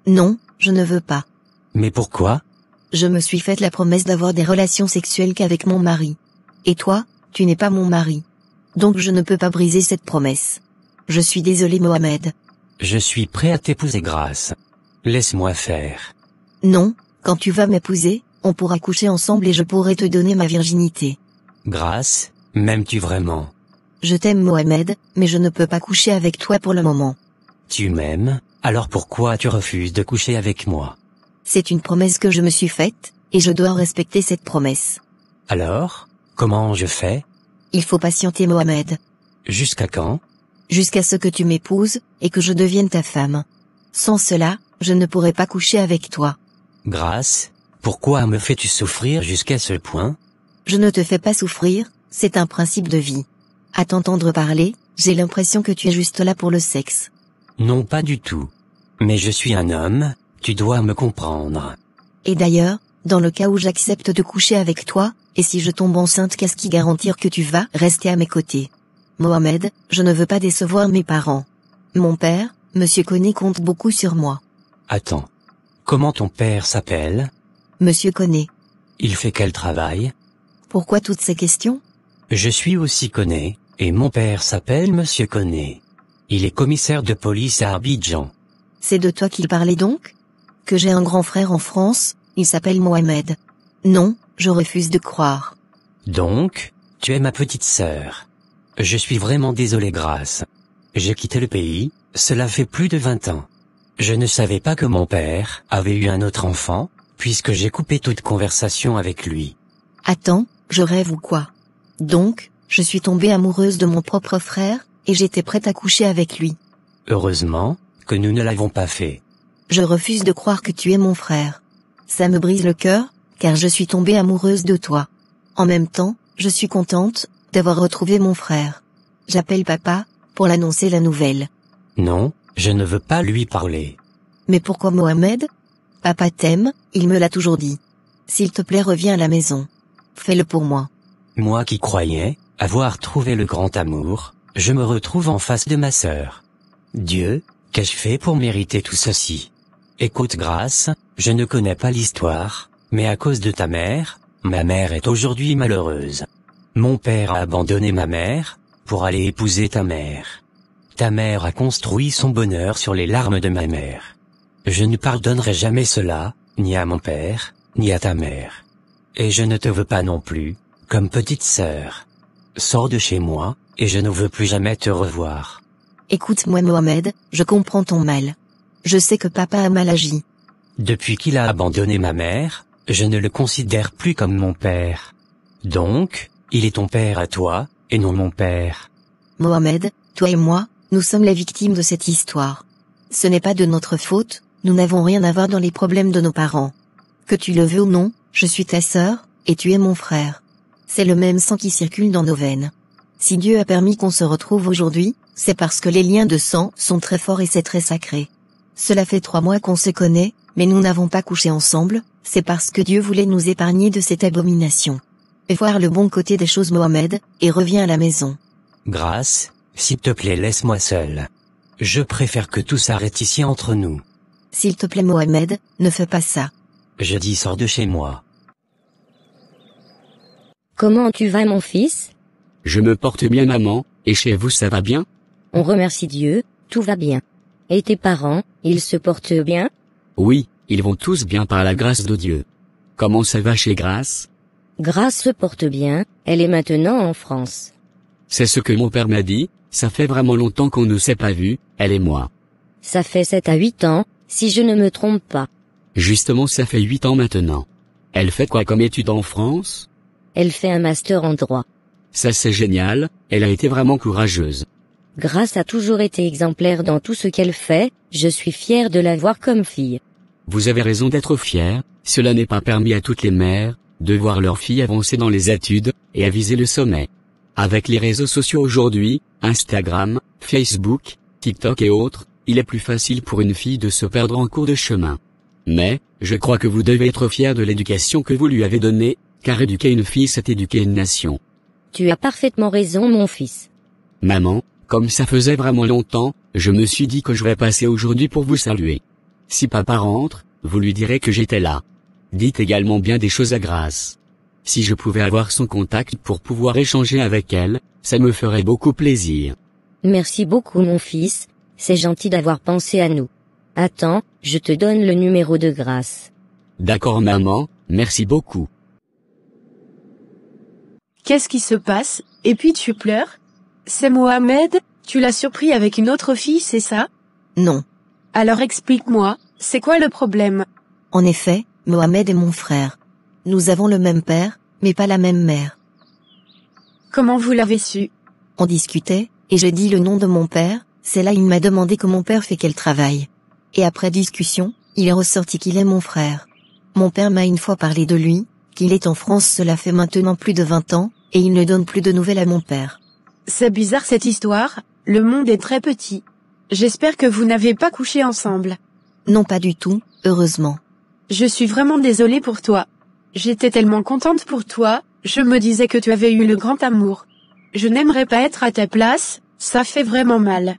Non, je ne veux pas. Mais pourquoi? Je me suis faite la promesse d'avoir des relations sexuelles qu'avec mon mari. Et toi, tu n'es pas mon mari. Donc je ne peux pas briser cette promesse. Je suis désolé Mohamed. Je suis prêt à t'épouser Grace. Laisse-moi faire. Non, quand tu vas m'épouser, on pourra coucher ensemble et je pourrai te donner ma virginité. Grace, m'aimes-tu vraiment? Je t'aime Mohamed, mais je ne peux pas coucher avec toi pour le moment. Tu m'aimes, alors pourquoi tu refuses de coucher avec moi? C'est une promesse que je me suis faite, et je dois respecter cette promesse. Alors, comment je fais? Il faut patienter Mohamed. Jusqu'à quand? Jusqu'à ce que tu m'épouses, et que je devienne ta femme. Sans cela, je ne pourrai pas coucher avec toi. Grace, pourquoi me fais-tu souffrir jusqu'à ce point? Je ne te fais pas souffrir, c'est un principe de vie. À t'entendre parler, j'ai l'impression que tu es juste là pour le sexe. Non, pas du tout. Mais je suis un homme, tu dois me comprendre. Et d'ailleurs, dans le cas où j'accepte de coucher avec toi, et si je tombe enceinte, qu'est-ce qui garantit que tu vas rester à mes côtés? Mohamed, je ne veux pas décevoir mes parents. Mon père, Monsieur Koné, compte beaucoup sur moi. Attends. Comment ton père s'appelle? Monsieur Koné. Il fait quel travail? Pourquoi toutes ces questions? Je suis aussi Koné, et mon père s'appelle Monsieur Koné. Il est commissaire de police à Abidjan. C'est de toi qu'il parlait donc? Que j'ai un grand frère en France, il s'appelle Mohamed. Non, je refuse de croire. Donc, tu es ma petite sœur. Je suis vraiment désolé Grace. J'ai quitté le pays, cela fait plus de 20 ans. Je ne savais pas que mon père avait eu un autre enfant, puisque j'ai coupé toute conversation avec lui. Attends, je rêve ou quoi? Donc, je suis tombée amoureuse de mon propre frère, et j'étais prête à coucher avec lui. Heureusement, que nous ne l'avons pas fait. Je refuse de croire que tu es mon frère. Ça me brise le cœur, car je suis tombée amoureuse de toi. En même temps, je suis contente d'avoir retrouvé mon frère. J'appelle papa, pour l'annoncer la nouvelle. Non, je ne veux pas lui parler. Mais pourquoi Mohamed? Papa t'aime, il me l'a toujours dit. S'il te plaît, reviens à la maison. Fais-le pour moi. Moi qui croyais avoir trouvé le grand amour, je me retrouve en face de ma sœur. Dieu, qu'ai-je fait pour mériter tout ceci? Écoute Grace, je ne connais pas l'histoire, mais à cause de ta mère, ma mère est aujourd'hui malheureuse. Mon père a abandonné ma mère, pour aller épouser ta mère. Ta mère a construit son bonheur sur les larmes de ma mère. Je ne pardonnerai jamais cela, ni à mon père, ni à ta mère. Et je ne te veux pas non plus, comme petite sœur. Sors de chez moi, et je ne veux plus jamais te revoir. Écoute-moi Mohamed, je comprends ton mal. Je sais que papa a mal agi. Depuis qu'il a abandonné ma mère, je ne le considère plus comme mon père. Donc, il est ton père à toi, et non mon père. Mohamed, toi et moi, nous sommes les victimes de cette histoire. Ce n'est pas de notre faute, nous n'avons rien à voir dans les problèmes de nos parents. Que tu le veux ou non, je suis ta sœur, et tu es mon frère. C'est le même sang qui circule dans nos veines. Si Dieu a permis qu'on se retrouve aujourd'hui, c'est parce que les liens de sang sont très forts et c'est très sacré. Cela fait 3 mois qu'on se connaît, mais nous n'avons pas couché ensemble, c'est parce que Dieu voulait nous épargner de cette abomination. Et voir le bon côté des choses Mohamed, et reviens à la maison. Grace, s'il te plaît laisse-moi seul. Je préfère que tout s'arrête ici entre nous. S'il te plaît Mohamed, ne fais pas ça. Je dis sors de chez moi. Comment tu vas mon fils? Je me porte bien maman, et chez vous ça va bien? On remercie Dieu, tout va bien. Et tes parents, ils se portent bien? Oui, ils vont tous bien par la grâce de Dieu. Comment ça va chez Grace? Grace se porte bien, elle est maintenant en France. C'est ce que mon père m'a dit, ça fait vraiment longtemps qu'on ne s'est pas vu, elle et moi. Ça fait 7 à 8 ans, si je ne me trompe pas. Justement ça fait 8 ans maintenant. Elle fait quoi comme étude en France? Elle fait un master en droit. Ça c'est génial, elle a été vraiment courageuse. Grace a toujours été exemplaire dans tout ce qu'elle fait, je suis fière de la voir comme fille. Vous avez raison d'être fier, cela n'est pas permis à toutes les mères, de voir leur fille avancer dans les études, et à viser le sommet. Avec les réseaux sociaux aujourd'hui, Instagram, Facebook, TikTok et autres, il est plus facile pour une fille de se perdre en cours de chemin. Mais, je crois que vous devez être fier de l'éducation que vous lui avez donnée, car éduquer une fille c'est éduquer une nation. Tu as parfaitement raison mon fils. Maman, comme ça faisait vraiment longtemps, je me suis dit que je vais passer aujourd'hui pour vous saluer. Si papa rentre, vous lui direz que j'étais là. Dites également bien des choses à Grace. Si je pouvais avoir son contact pour pouvoir échanger avec elle, ça me ferait beaucoup plaisir. Merci beaucoup mon fils, c'est gentil d'avoir pensé à nous. Attends, je te donne le numéro de Grace. D'accord maman, merci beaucoup. Qu'est-ce qui se passe? Et puis tu pleures? C'est Mohamed, tu l'as surpris avec une autre fille, c'est ça? Non. Alors explique-moi, c'est quoi le problème? En effet, Mohamed est mon frère. Nous avons le même père, mais pas la même mère. Comment vous l'avez su? On discutait, et je dis le nom de mon père, c'est là il m'a demandé comment mon père fait quel travail. Et après discussion, il est ressorti qu'il est mon frère. Mon père m'a une fois parlé de lui, qu'il est en France cela fait maintenant plus de 20 ans, et il ne donne plus de nouvelles à mon père. C'est bizarre cette histoire, le monde est très petit. J'espère que vous n'avez pas couché ensemble. Non pas du tout, heureusement. Je suis vraiment désolée pour toi. J'étais tellement contente pour toi, je me disais que tu avais eu le grand amour. Je n'aimerais pas être à ta place, ça fait vraiment mal.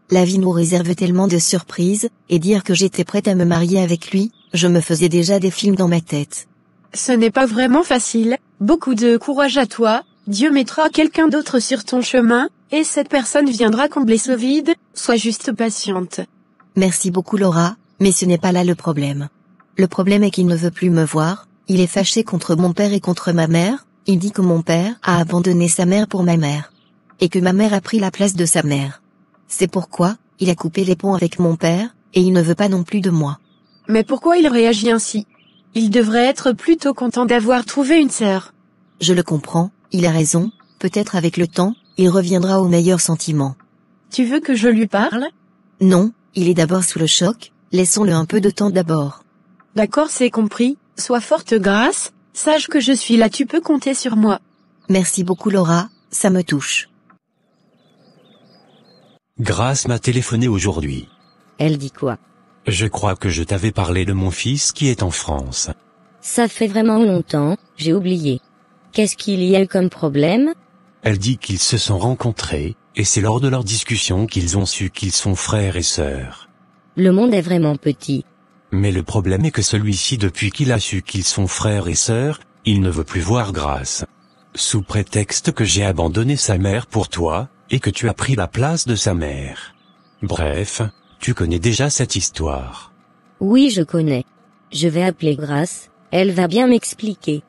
La vie nous réserve tellement de surprises, et dire que j'étais prête à me marier avec lui, je me faisais déjà des films dans ma tête. Ce n'est pas vraiment facile, beaucoup de courage à toi, Dieu mettra quelqu'un d'autre sur ton chemin, et cette personne viendra combler ce vide, sois juste patiente. Merci beaucoup Laura, mais ce n'est pas là le problème. Le problème est qu'il ne veut plus me voir, il est fâché contre mon père et contre ma mère, il dit que mon père a abandonné sa mère pour ma mère. Et que ma mère a pris la place de sa mère. C'est pourquoi, il a coupé les ponts avec mon père, et il ne veut pas non plus de moi. Mais pourquoi il réagit ainsi? Il devrait être plutôt content d'avoir trouvé une sœur. Je le comprends, il a raison, peut-être avec le temps, il reviendra aux meilleurs sentiments. Tu veux que je lui parle? Non, il est d'abord sous le choc, laissons-le un peu de temps d'abord. D'accord, c'est compris, sois forte Grace, sache que je suis là, tu peux compter sur moi. Merci beaucoup Laura, ça me touche. Grace m'a téléphoné aujourd'hui. Elle dit quoi? Je crois que je t'avais parlé de mon fils qui est en France. Ça fait vraiment longtemps, j'ai oublié. Qu'est-ce qu'il y a eu comme problème? Elle dit qu'ils se sont rencontrés, et c'est lors de leur discussion qu'ils ont su qu'ils sont frères et sœurs. Le monde est vraiment petit. Mais le problème est que celui-ci depuis qu'il a su qu'ils sont frères et sœurs, il ne veut plus voir Grace. Sous prétexte que j'ai abandonné sa mère pour toi, et que tu as pris la place de sa mère. Bref, tu connais déjà cette histoire. Oui, je connais. Je vais appeler Grace, elle va bien m'expliquer.